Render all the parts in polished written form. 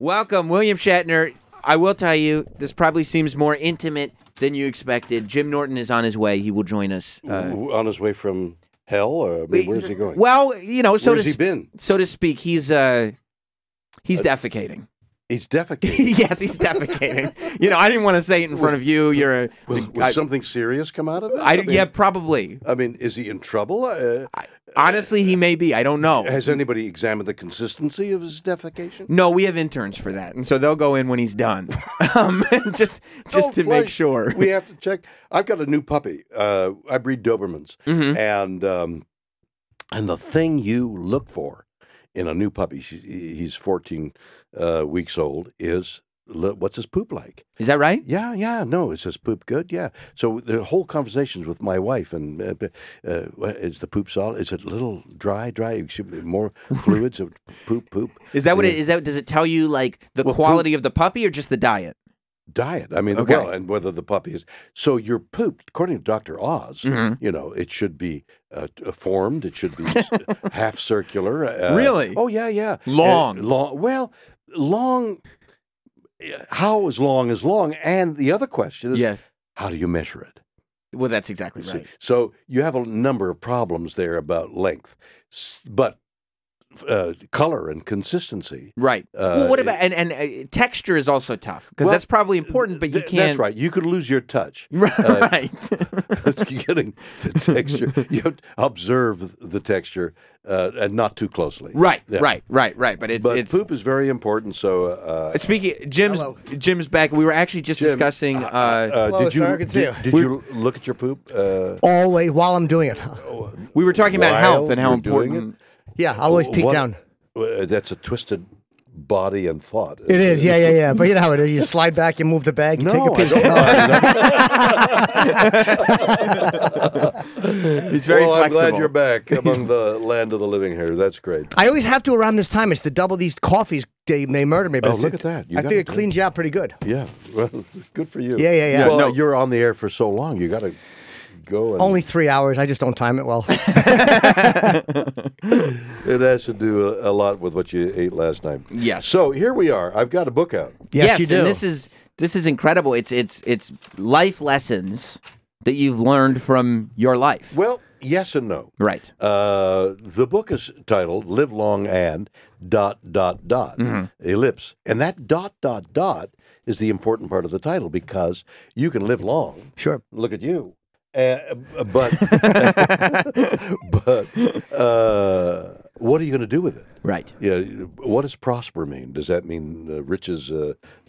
Welcome, William Shatner. I will tell you, this probably seems more intimate than you expected. Jim Norton is on his way. He will join us. On his way from hell? Or, I mean, where's he going? Well, you know, where's he been? So to speak, he's defecating. He's defecating. Yes, he's defecating. You know, I didn't want to say it in front of you. You're Will something serious come out of it? Yeah, probably. I mean, is he in trouble? Honestly, he may be. I don't know. Has anybody examined the consistency of his defecation? No, we have interns for that, and so they'll go in when he's done, just to make sure. We have to check. I've got a new puppy. I breed Dobermans, and the thing you look for in a new puppy, he's 14 weeks old, is what's his poop like? Is that right? Yeah. No, is his poop good? Yeah. So the whole conversations with my wife, and is the poop solid? Is it a little dry? Should be more fluids of poop. Is that what it is? Does it tell you like the quality of the puppy or just the diet? Diet. I mean, okay. Well, and whether the puppy is. So your poop, according to Dr. Oz, you know, it should be formed. It should be half circular. Really? Oh, yeah. Long. Well, long. How is long? And the other question is, how do you measure it? Well, that's exactly right. So you have a number of problems there about length, but color and consistency. Right. Well, what about and texture is also tough because that's probably important, but you can't. That's right. You could lose your touch. Right. Getting the texture. You have to observe the texture and not too closely. Right. Yeah. Right. But it's poop is very important. So speaking, Jim's back. We were actually just discussing. Did you look at your poop? Always while I'm doing it. We were talking about health and how important. Yeah, I'll always peek down. That's a twisted body and thought. It is, yeah. But you know how it is. You slide back, you move the bag, you take a peek. He's very flexible. I'm glad you're back among the land of the living here. That's great. I always have to around this time. It's the double these coffees. They murder me. But look at that. I think it cleans you out pretty good. Yeah, well, good for you. Yeah. Well, no, you're on the air for so long. You got to go. Only 3 hours. I just don't time it well. It has to do a lot with what you ate last night. Yes. So here we are. I've got a book out. Yes, you do. And this is incredible. It's life lessons that you've learned from your life. Well, yes and no. Right. The book is titled "Live Long and ... ellipse," and that ... is the important part of the title because you can live long. Sure. Look at you. But what are you going to do with it? Right. Yeah. What does prosper mean? Does that mean riches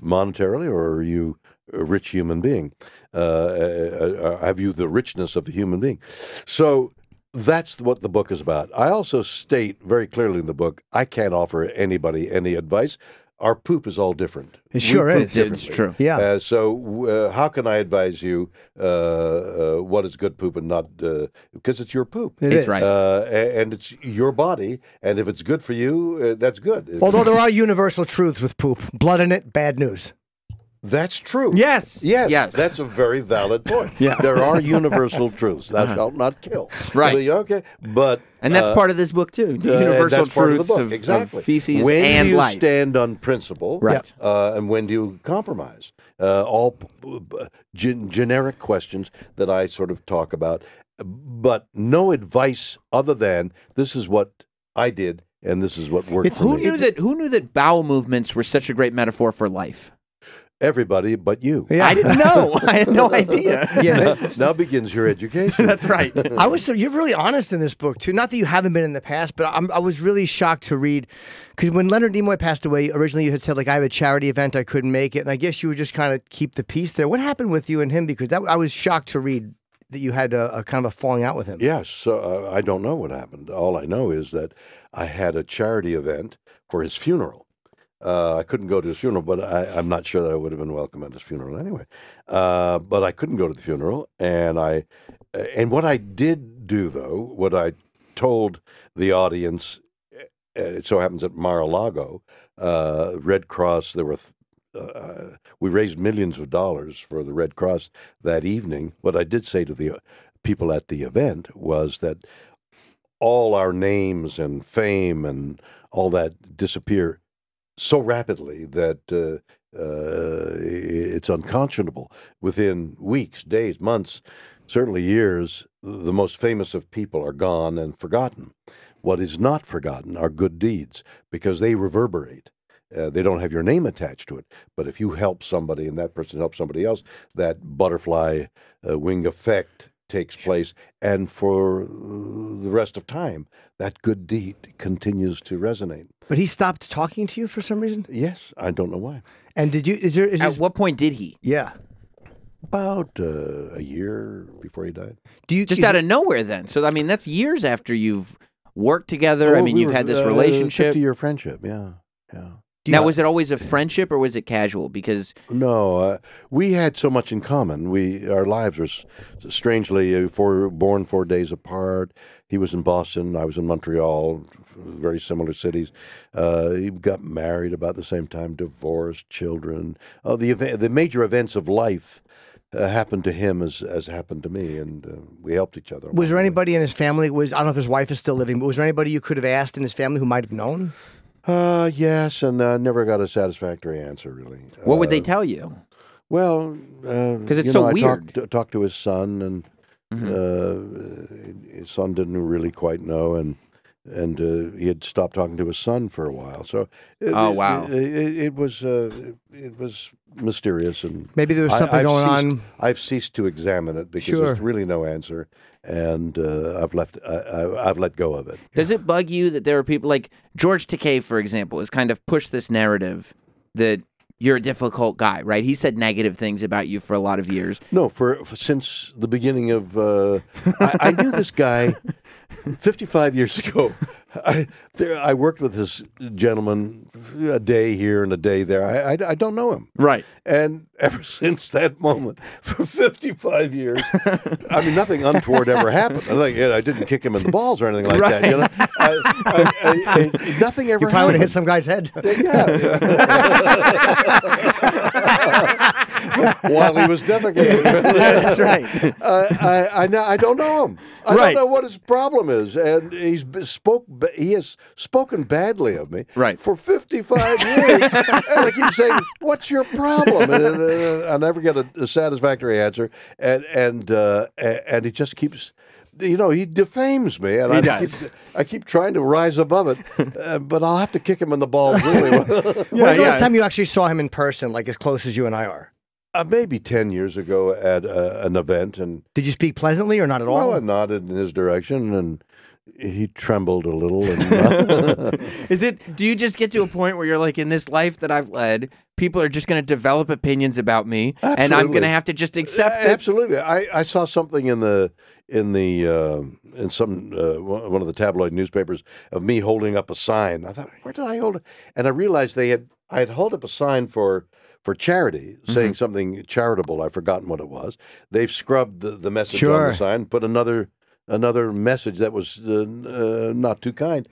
monetarily, or are you a rich human being? Have you the richness of a human being? So that's what the book is about. I also state very clearly in the book, I can't offer anybody any advice. Our poop is all different. It sure is. It's true. Yeah. So how can I advise you what is good poop and not? Because it's your poop. It's right. And it's your body. And if it's good for you, that's good. Although there are universal truths with poop. Blood in it, bad news. That's true. Yes. That's a very valid point. Yeah. There are universal truths. Thou shalt not kill. Right. Okay. And that's part of this book too. The universal truths of feces when and do you life. stand on principle? Right. And when do you compromise? All generic questions that I sort of talk about, but no advice other than this is what I did and this is what worked for me. Who knew that bowel movements were such a great metaphor for life? Everybody but you. Yeah. I didn't know. I had no idea. Now begins your education. That's right. You're really honest in this book too. Not that you haven't been in the past, but I was really shocked to read because when Leonard Nimoy passed away, originally you had said like I have a charity event, I couldn't make it, and I guess you would just kind of keep the peace there. What happened with you and him? Because I was shocked to read that you had a kind of a falling out with him. Yes, I don't know what happened. All I know is that I had a charity event for his funeral. I couldn't go to his funeral, but I'm not sure that I would have been welcome at his funeral anyway. But I couldn't go to the funeral, and what I did do though, what I told the audience, it so happens at Mar-a-Lago, Red Cross. There were we raised millions of dollars for the Red Cross that evening. What I did say to the people at the event was that all our names and fame and all that disappear so rapidly that it's unconscionable. Within weeks, days, months, certainly years, the most famous of people are gone and forgotten. What is not forgotten are good deeds, because they reverberate. They don't have your name attached to it. But if you help somebody and that person helps somebody else, that butterfly wing effect takes place. And for the rest of time, that good deed continues to resonate. But he stopped talking to you for some reason? Yes, I don't know why. And did you, At what point did he? Yeah. About a year before he died. Just out of nowhere then? So, I mean, that's years after you've worked together. I mean, you've had this relationship. 50-year friendship, yeah. Now, was it always a friendship or was it casual? Because no, we had so much in common. Our lives were strangely born 4 days apart. He was in Boston, I was in Montreal, very similar cities. He got married about the same time, divorced, children. The major events of life happened to him as happened to me, and we helped each other. Was there anybody in his family? I don't know if his wife is still living, but was there anybody you could have asked in his family who might have known? Yes, and never got a satisfactory answer, really. What would they tell you? Well, because it's so weird. I talked to his son, and his son didn't really quite know, and he had stopped talking to his son for a while. So, it was mysterious, and maybe there was something going on. I've ceased to examine it because there's really no answer, and I've let go of it. Does it bug you that there are people like George Takei, for example, has kind of pushed this narrative that you're a difficult guy, right? He said negative things about you for a lot of years. No, since the beginning of I knew this guy 55 years ago. I worked with this gentleman a day here and a day there. I don't know him. Right. And ever since that moment, for 55 years, I mean, nothing untoward ever happened. I didn't kick him in the balls or anything like that. You know, nothing ever happened. You probably would have hit some guy's head. Yeah. While he was defecating. That's right. I don't know him. I don't know what his problem is, and he has spoken badly of me for 55 years. And I keep saying, "What's your problem?" And I never get a satisfactory answer. And he just keeps. You know, he defames me, and I keep trying to rise above it, but I'll have to kick him in the balls. Really. When was the last time you actually saw him in person, like as close as you and I are? Maybe 10 years ago at an event. And did you speak pleasantly or not at all? Well, I nodded in his direction, and he trembled a little. And, do you just get to a point where you're like, in this life that I've led, people are just going to develop opinions about me, and I'm going to have to just accept it? Absolutely. I saw something in some one of the tabloid newspapers of me holding up a sign. I thought, where did I hold it? And I realized I had held up a sign for charity, saying something charitable. I've forgotten what it was. They've scrubbed the message on the sign, put another message that was not too kind.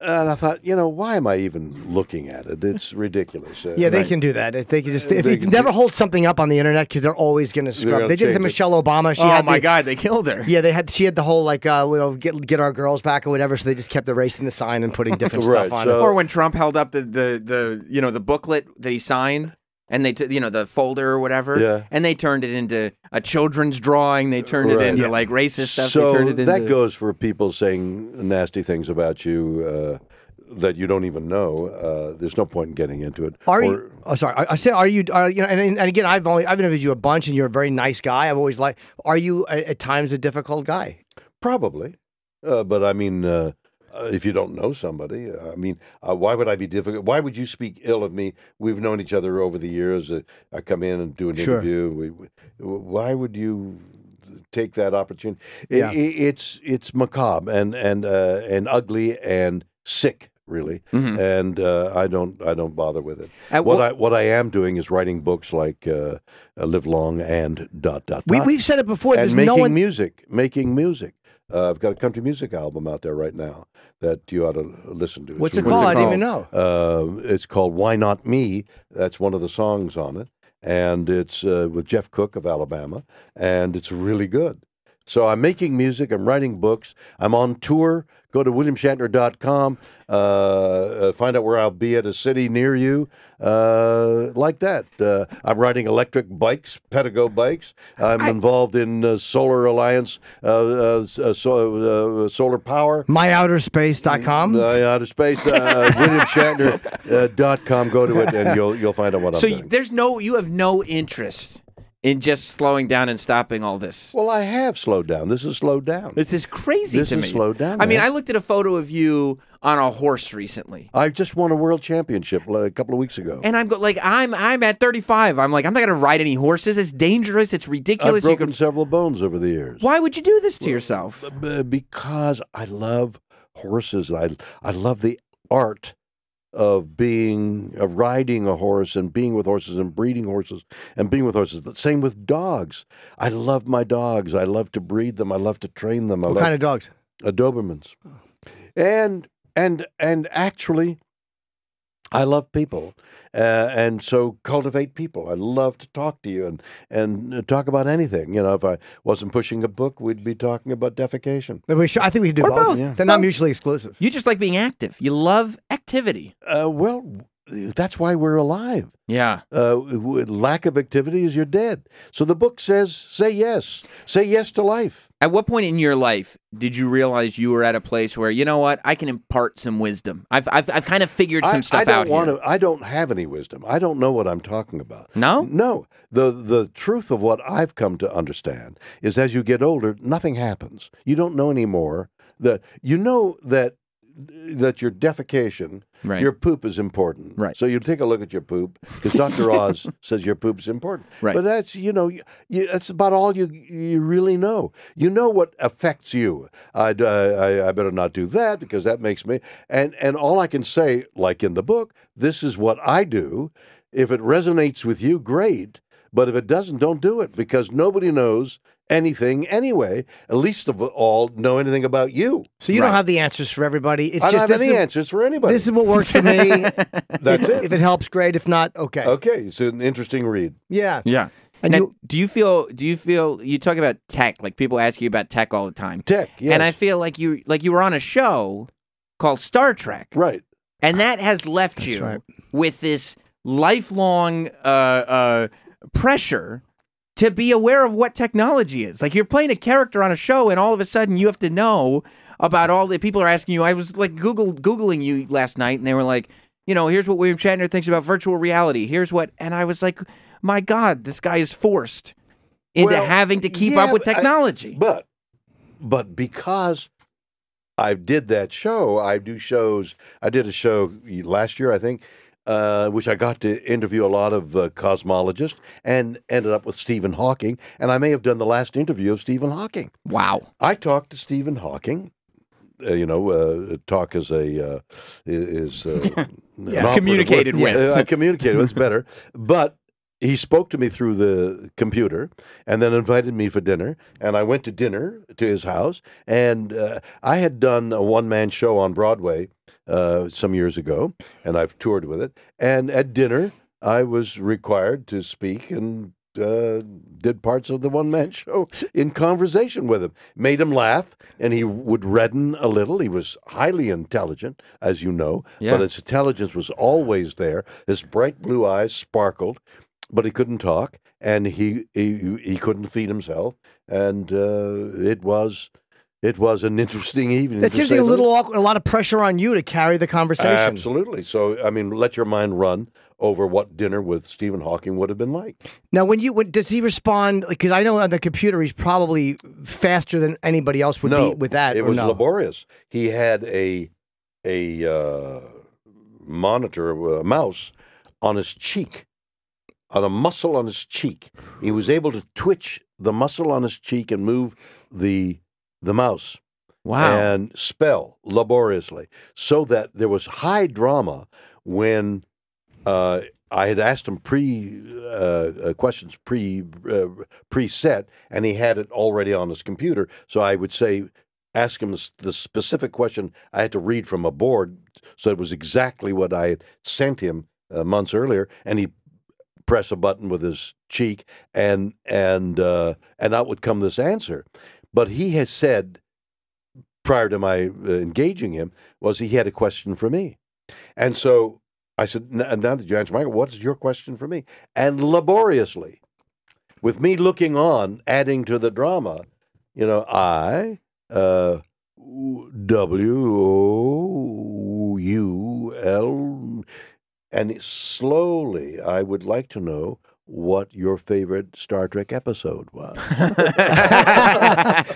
And I thought, why am I even looking at it? It's ridiculous. They can do that. They can just if you never hold something up on the internet because they're always going to scrub. They did it to Michelle Obama. God, they killed her. Yeah, she had the whole get our girls back or whatever. So they just kept erasing the sign and putting different stuff on it. Or when Trump held up the booklet that he signed. And they, the folder or whatever, and they turned it into a children's drawing. They turned it into like racist stuff. So they turned it that goes for people saying nasty things about you that you don't even know. There's no point in getting into it. Are you? And again, I've interviewed you a bunch, and you're a very nice guy. I've always liked. Are you at times a difficult guy? Probably, but I mean. If you don't know somebody, why would I be difficult? Why would you speak ill of me? We've known each other over the years. I come in and do an interview. Why would you take that opportunity? It's macabre and ugly and sick, really. And I don't bother with it. What I am doing is writing books like Live Long and ... We've said it before. And making music. I've got a country music album out there right now that you ought to listen to. What's it called? I didn't even know. It's called Why Not Me? That's one of the songs on it. And it's with Jeff Cook of Alabama. And it's really good. So I'm making music. I'm writing books. I'm on tour. Go to williamshatner.com. Find out where I'll be at a city near you. Like that. I'm riding electric bikes, Pedigo bikes. I'm involved in Solar Alliance, solar power. MyOuterSpace.com. WilliamShatner.com. Go to it and you'll find out what I'm doing. So you have no interest in just slowing down and stopping all this. Well, I have slowed down. This is slowed down. This is crazy to me. This is slowed down. I mean, I looked at a photo of you on a horse recently. I just won a world championship a couple of weeks ago. And I'm at 35. I'm like, I'm not going to ride any horses. It's dangerous. It's ridiculous. I've broken several bones over the years. Why would you do this to yourself? Because I love horses. I love the art of riding a horse and being with horses and breeding horses and being with horses. The same with dogs. I love my dogs. I love to breed them. I love to train them. What kind of dogs? Dobermans. And actually, I love people, and so cultivate people. I love to talk to you and talk about anything. You know, if I wasn't pushing a book, we'd be talking about defecation. I think we could do both. Yeah. They're not mutually exclusive. You just like being active. You love activity. Well, that's why we're alive. Yeah. Lack of activity is you're dead. So the book says, say yes. Say yes to life. At what point in your life did you realize you were at a place where, you know what, I can impart some wisdom? I've kind of figured some stuff out here. I don't have any wisdom. I don't know what I'm talking about. No? No. The truth of what I've come to understand is as you get older, nothing happens. You don't know anymore. You know that your defecation, right, your poop is important. Right. So you take a look at your poop because Dr. Oz says your poop is important. Right. But that's, that's about all you really know. You know what affects you. I better not do that because that makes me, and all I can say, like in the book, this is what I do. If it resonates with you, great. But if it doesn't, don't do it because nobody knows anything anyway, at least of all know anything about you. So you don't have the answers for everybody. I don't have any answers for anybody. This is what works for me. That's it. If it helps, great. If not, okay. Okay, it's an interesting read. Yeah. Yeah. And now, do you feel you talk about tech, like people ask you about tech all the time. Tech, yes. And I feel like you were on a show called Star Trek. Right. And that has left you with this lifelong pressure to be aware of what technology is. Like you're playing a character on a show and all of a sudden you have to know about all the people are asking you. I was like Googling you last night and they were like, here's what William Shatner thinks about virtual reality. Here's what, and I was like, my God, this guy is forced into having to keep up with technology. But because I did that show, I do shows. I did a show last year, I think, which I got to interview a lot of cosmologists and ended up with Stephen Hawking. And I may have done the last interview of Stephen Hawking. Wow. I talked to Stephen Hawking. Talk is communicated with. I communicated with. It's better. But he spoke to me through the computer and then invited me for dinner. And I went to dinner to his house. And I had done a one-man show on Broadway some years ago, and I've toured with it. And at dinner, I was required to speak and did parts of the one-man show in conversation with him. Made him laugh, and he would redden a little. He was highly intelligent, as you know, but his intelligence was always there. His bright blue eyes sparkled, but he couldn't talk, and he couldn't feed himself, and it was an interesting evening. It seems like a little awkward, a lot of pressure on you to carry the conversation. Absolutely. So, I mean, let your mind run over what dinner with Stephen Hawking would have been like. Now, when does he respond? Because I know on the computer he's probably faster than anybody else would be with that. It was laborious. He had a monitor, a mouse, on his cheek, on a muscle on his cheek. He was able to twitch the muscle on his cheek and move the mouse. Wow. And spell laboriously, so that there was high drama when I had asked him questions preset, and he had it already on his computer. So I would ask him the specific question I had to read from a board, so it was exactly what I had sent him months earlier, and he press a button with his cheek, and out would come this answer. But he has said, prior to my engaging him, was he had a question for me. And so I said, now that you answer Michael, what's your question for me? And laboriously, with me looking on, adding to the drama, I, W-O-U-L, and slowly, I would like to know what your favorite Star Trek episode was. It'd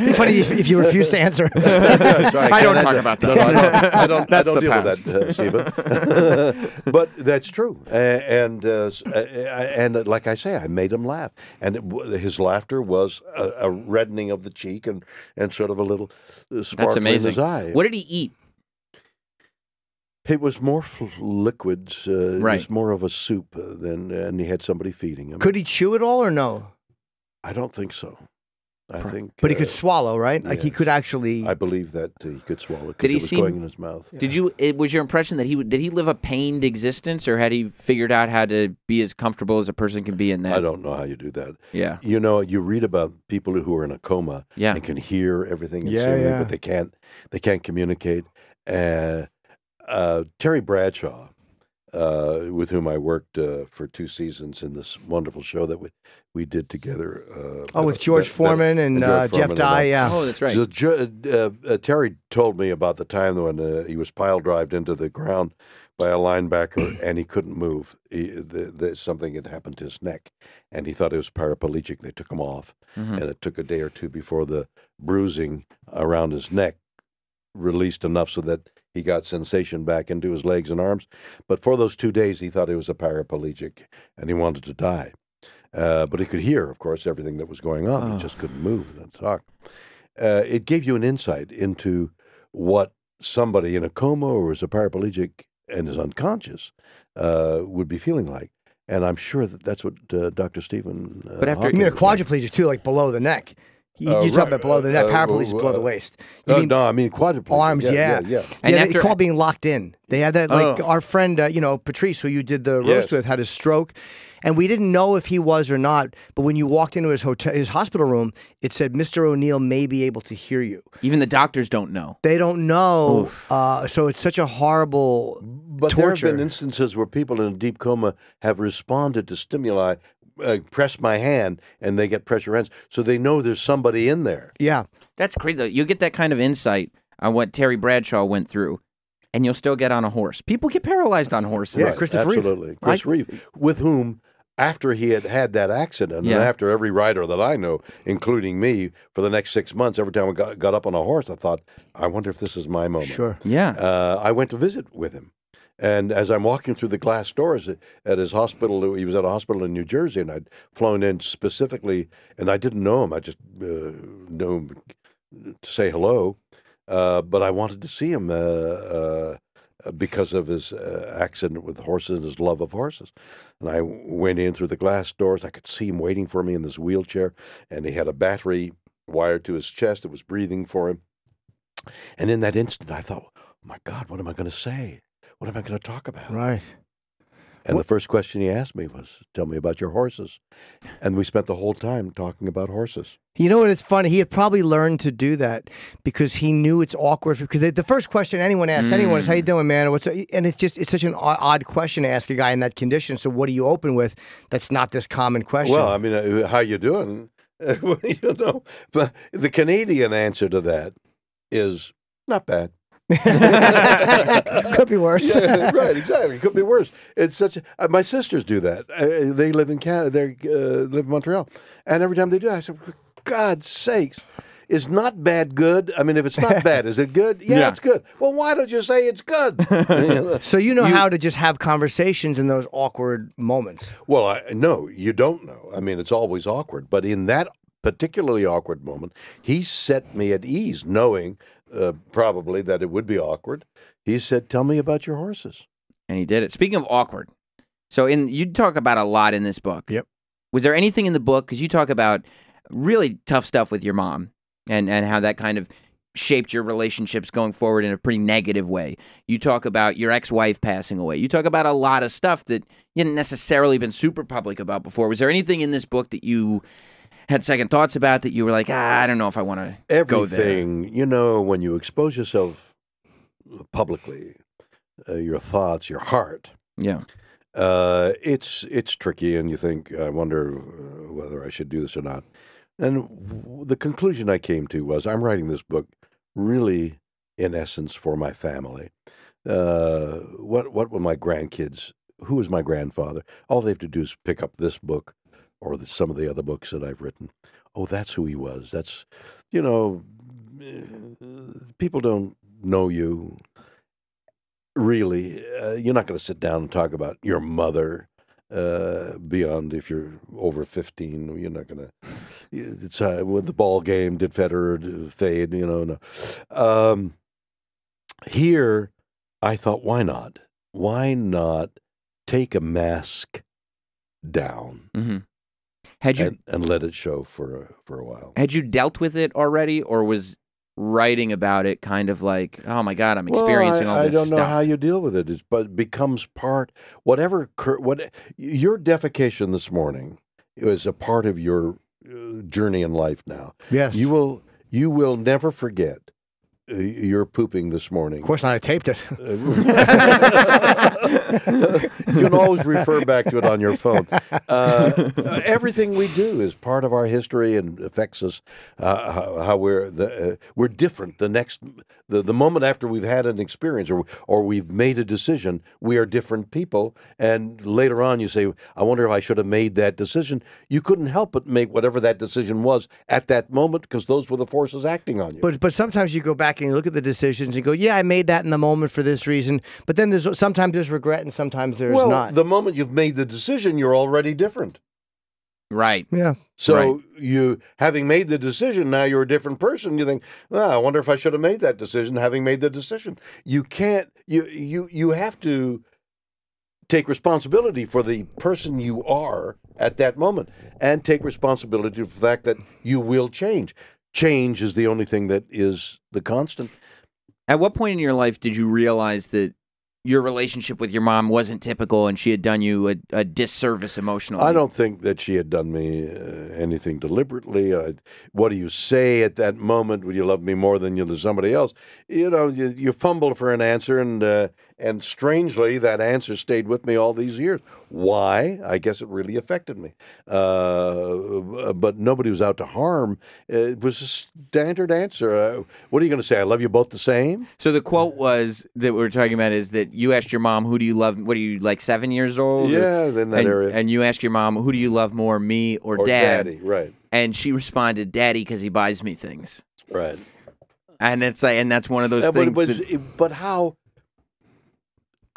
be funny if you refuse to answer. Sorry, I don't talk about that. No, I don't That's deal the with that, Stephen. But that's true. And like I say, I made him laugh. And his laughter was a reddening of the cheek and sort of a little sparkle in his eye. What did he eat? It was more liquids. It Right. was more of a soup and he had somebody feeding him. Could he chew it all or no? I don't think so. I think, but he could swallow, right? Like he yes. could actually. I believe that he could swallow Did because he it was seem- going in his mouth. Was your impression that did he live a pained existence, or had he figured out how to be as comfortable as a person can be in that? I don't know how you do that. Yeah. You read about people who are in a coma and can hear everything and see everything, but they can't communicate. Terry Bradshaw, with whom I worked for 2 seasons in this wonderful show that we did together. With George Foreman and George Jeff Foreman Dye, yeah. Oh, that's right. So Terry told me about the time when he was pile drived into the ground by a linebacker and he couldn't move. Something had happened to his neck, and he thought it was paraplegic. They took him off, and it took a day or two before the bruising around his neck released enough so that he got sensation back into his legs and arms. But for those 2 days, he thought he was a paraplegic, and he wanted to die. But he could hear, of course, everything that was going on. He just couldn't move and talk. It gave you an insight into what somebody in a coma or is a paraplegic and is unconscious would be feeling like. And I'm sure that's what Dr. Stephen. But after- You mean a Hawking was like. quadriplegic too, like below the neck. You talk right. about below the neck, paraplegic is below the waist. You mean No, I mean quadriplegic. arms, yeah. And They after- call being locked in. They had that, like our friend, Patrice, who you did the roast Yes. with, had a stroke. And we didn't know if he was or not, but when you walked into his hospital room, it said, Mr. O'Neill may be able to hear you. Even the doctors don't know. They don't know. So it's such a horrible But torture. there have been instances where people in a deep coma have responded to stimuli, press my hand, and they get pressure hands, so they know there's somebody in there. Yeah. That's crazy, though. You get that kind of insight on what Terry Bradshaw went through, and you'll still get on a horse. People get paralyzed on horses. Yeah, Christopher Reeve. Absolutely. Chris Reeve, with whom, after he had that accident, and after every rider that I know, including me, for the next 6 months, every time I got up on a horse, I thought, I wonder if this is my moment. Sure. Yeah. I went to visit with him. And as I'm walking through the glass doors at his hospital, he was at a hospital in New Jersey, and I'd flown in specifically, and I didn't know him. I just knew him to say hello, but I wanted to see him because of his accident with horses and his love of horses. And I went in through the glass doors. I could see him waiting for me in this wheelchair, and he had a battery wired to his chest that was breathing for him. And in that instant, I thought, oh my God, what am I going to say? What am I going to talk about? Right. And the first question he asked me was, tell me about your horses. And we spent the whole time talking about horses. You know what? It's funny. He had probably learned to do that because he knew it's awkward. Because the first question anyone asks anyone is, "How you doing, man?" Or and it's such an odd question to ask a guy in that condition. So what do you open with? That's not this common question. Well, I mean, how you doing? But the Canadian answer to that is not bad. Could be worse. Yeah, right, exactly. It could be worse. It's such. My sisters do that. They live in Canada. They live in Montreal, and every time they do, I say, "For God's sakes, is not bad good? I mean, if it's not bad, is it good? Yeah, it's good. Well, why don't you say it's good?" So you know how to just have conversations in those awkward moments. Well, no, you don't know. I mean, it's always awkward. But in that particularly awkward moment, he set me at ease, knowing probably that it would be awkward. He said, "Tell me about your horses." And he did it. Speaking of awkward, so you talk about a lot in this book. Yep. Was there anything in the book, because you talk about really tough stuff with your mom and how that kind of shaped your relationships going forward in a pretty negative way. You talk about your ex-wife passing away. You talk about a lot of stuff that you hadn't necessarily been super public about before. Was there anything in this book that you had second thoughts about that you were like, I don't know if I want to go there? Everything, you know, when you expose yourself publicly, your thoughts, your heart, Yeah. it's tricky, and you think, I wonder whether I should do this or not. And the conclusion I came to was, I'm writing this book really, in essence, for my family. What will my grandkids? Who was my grandfather? All they have to do is pick up this book, or some of the other books that I've written. Oh, that's who he was. That's, you know, people don't know you. Really, you're not going to sit down and talk about your mother beyond if you're over 15. You're not going to. It's with the ball game. Did Federer fade? You know, no. Here, I thought, why not? Why not take a mask down Had you and let it show for a while? had you dealt with it already, or was writing about it kind of like, oh my God, I'm experiencing all this I don't know stuff? how you deal with it. But it becomes part. What your defecation this morning is a part of your journey in life now. Yes. You will never forget your pooping this morning. Of course not. I taped it. You can always refer back to it on your phone. Everything we do is part of our history and affects us. How we're different. The moment after we've had an experience or we've made a decision, we are different people. And later on, you say, "I wonder if I should have made that decision." You couldn't help but make whatever that decision was at that moment, because those were the forces acting on you. But sometimes you go back and you look at the decisions and go, yeah, I made that in the moment for this reason. But then sometimes there's regret and sometimes there's not. The moment you've made the decision, you're already different. Right. Yeah. So you, having made the decision, now you're a different person. You think, I wonder if I should have made that decision, having made the decision. You can't, you have to take responsibility for the person you are at that moment, and take responsibility for the fact that you will change. Change is the only thing that is the constant. At what point in your life did you realize that your relationship with your mom wasn't typical and she had done you a disservice emotionally? I don't think that she had done me anything deliberately. What do you say at that moment? Would you love me more than you love somebody else? You know, you fumble for an answer, and strangely, that answer stayed with me all these years. Why? I guess it really affected me. But nobody was out to harm. It was a standard answer. What are you going to say? I love you both the same? So the quote was that we were talking about is that you asked your mom, who do you love? What are you, like 7 years old? Yeah, in that area. And you asked your mom, who do you love more, me or Dad? Daddy, right. And she responded, Daddy, because he buys me things. Right. And it's like, and that's one of those things. But how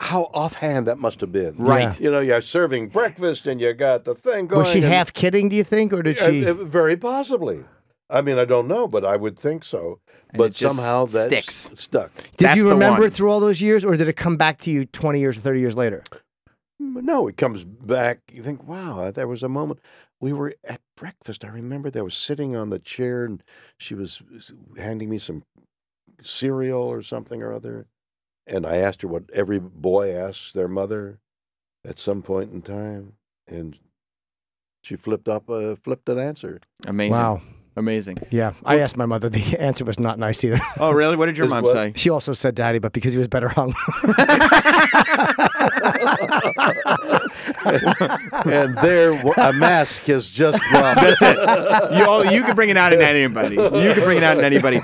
offhand that must have been. Right. You know, you're serving breakfast and you got the thing going. Was she half kidding, do you think, or did she? Very possibly. I mean, I don't know, but I would think so. And but it just somehow that sticks. Stuck. Did That's you the remember one. it through all those years, or did it come back to you 20 years or 30 years later? No, it comes back. You think, wow, there was a moment. We were at breakfast. I remember they were sitting on the chair, and she was handing me some cereal or something or other. And I asked her what every boy asks their mother at some point in time. And she flipped an answer. Amazing. Wow. Amazing. Yeah, I asked my mother. The answer was not nice either. Oh, really? What did your mom say? She also said Daddy, but because he was better hung. And there, a mask has just dropped. That's it. You can bring it out in anybody. You can bring it out in anybody.